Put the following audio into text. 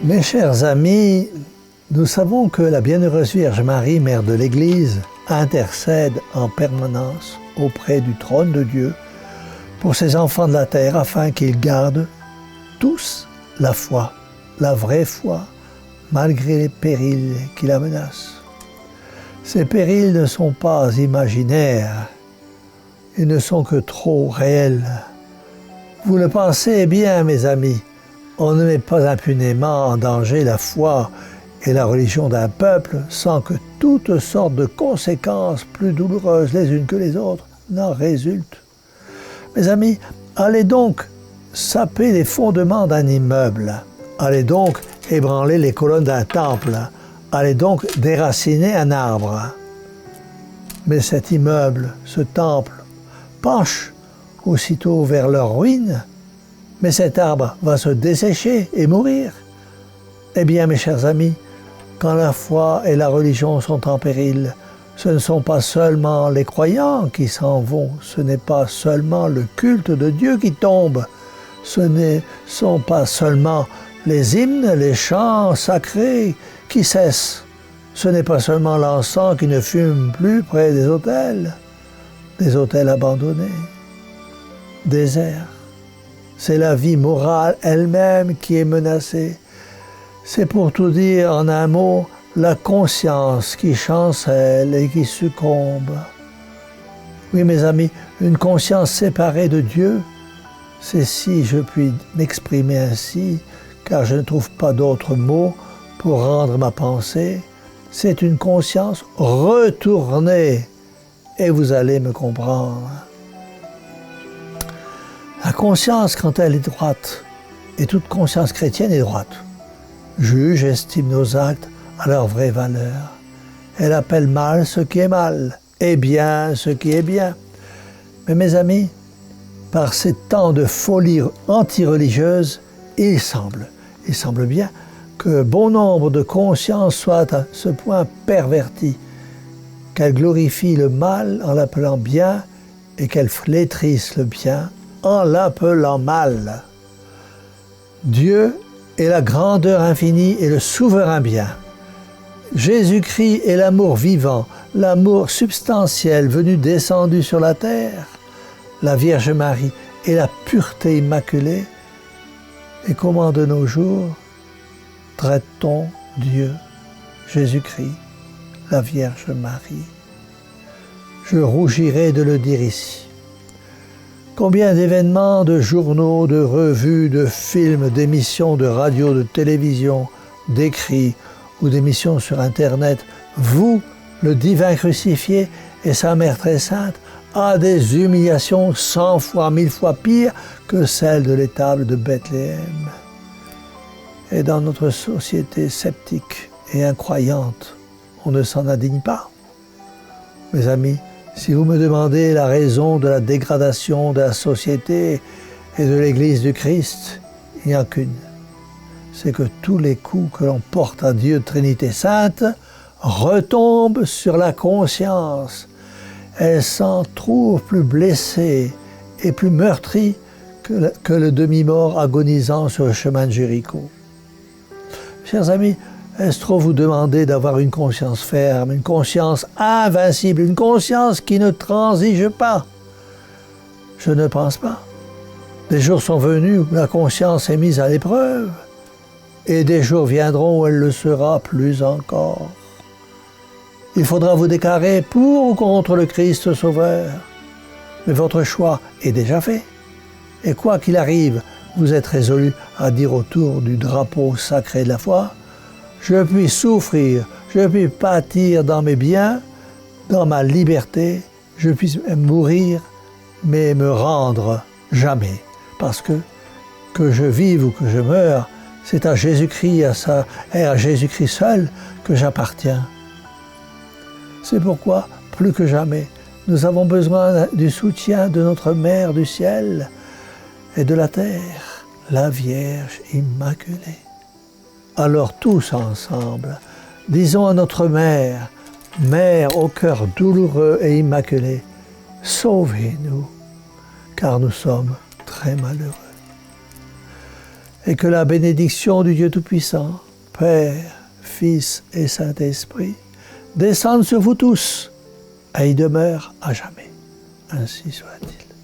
Mes chers amis, nous savons que la Bienheureuse Vierge Marie, Mère de l'Église, intercède en permanence auprès du trône de Dieu pour ses enfants de la terre afin qu'ils gardent tous la foi, la vraie foi, malgré les périls qui la menacent. Ces périls ne sont pas imaginaires, ils ne sont que trop réels. Vous le pensez bien, mes amis, on ne met pas impunément en danger la foi et la religion d'un peuple sans que toutes sortes de conséquences plus douloureuses les unes que les autres n'en résultent. Mes amis, allez donc saper les fondements d'un immeuble, allez donc ébranler les colonnes d'un temple, allez donc déraciner un arbre. Mais cet immeuble, ce temple, penche aussitôt vers leur ruine, mais cet arbre va se dessécher et mourir. Eh bien, mes chers amis, quand la foi et la religion sont en péril, ce ne sont pas seulement les croyants qui s'en vont, ce n'est pas seulement le culte de Dieu qui tombe, ce ne sont pas seulement les hymnes, les chants sacrés qui cessent, ce n'est pas seulement l'encens qui ne fume plus près des autels abandonnés, déserts. C'est la vie morale elle-même qui est menacée. C'est pour tout dire en un mot, la conscience qui chancelle et qui succombe. Oui, mes amis, une conscience séparée de Dieu, c'est si je puis m'exprimer ainsi, car je ne trouve pas d'autres mots pour rendre ma pensée, c'est une conscience retournée, et vous allez me comprendre. La conscience, quand elle est droite, et toute conscience chrétienne est droite, juge, estime nos actes à leur vraie valeur. Elle appelle mal ce qui est mal, et bien ce qui est bien. Mais mes amis, par ces temps de folie anti-religieuse, il semble bien que bon nombre de consciences soient à ce point perverties, qu'elles glorifient le mal en l'appelant bien et qu'elles flétrissent le bien en l'appelant mal. Dieu est la grandeur infinie et le souverain bien. Jésus-Christ est l'amour vivant, l'amour substantiel venu descendu sur la terre. La Vierge Marie est la pureté immaculée. Et comment de nos jours traite-t-on Dieu, Jésus-Christ, la Vierge Marie? Je rougirais de le dire ici. Combien d'événements, de journaux, de revues, de films, d'émissions de radio, de télévision, d'écrits ou d'émissions sur Internet, vous, le divin crucifié et sa mère très sainte, a des humiliations 100 fois, 1000 fois pires que celles de l'étable de Bethléem. Et dans notre société sceptique et incroyante, on ne s'en indigne pas. Mes amis, si vous me demandez la raison de la dégradation de la société et de l'Église du Christ, il n'y a qu'une. C'est que tous les coups que l'on porte à Dieu Trinité Sainte retombent sur la conscience. Elle s'en trouve plus blessée et plus meurtrie que le demi-mort agonisant sur le chemin de Jéricho. Chers amis, est-ce trop vous demander d'avoir une conscience ferme, une conscience invincible, une conscience qui ne transige pas? Je ne pense pas. Des jours sont venus où la conscience est mise à l'épreuve, et des jours viendront où elle le sera plus encore. Il faudra vous déclarer pour ou contre le Christ Sauveur. Mais votre choix est déjà fait. Et quoi qu'il arrive, vous êtes résolu à dire autour du drapeau sacré de la foi: je puis souffrir, je puis pâtir dans mes biens, dans ma liberté, je puis mourir, mais me rendre jamais. Parce que je vive ou que je meure, c'est à Jésus-Christ et à Jésus-Christ seul que j'appartiens. C'est pourquoi, plus que jamais, nous avons besoin du soutien de notre Mère du ciel et de la terre, la Vierge Immaculée. Alors tous ensemble, disons à notre Mère, Mère au cœur douloureux et immaculé, sauvez-nous, car nous sommes très malheureux. et que la bénédiction du Dieu Tout-Puissant, Père, Fils et Saint-Esprit, descende sur vous tous et y demeure à jamais. Ainsi soit-il.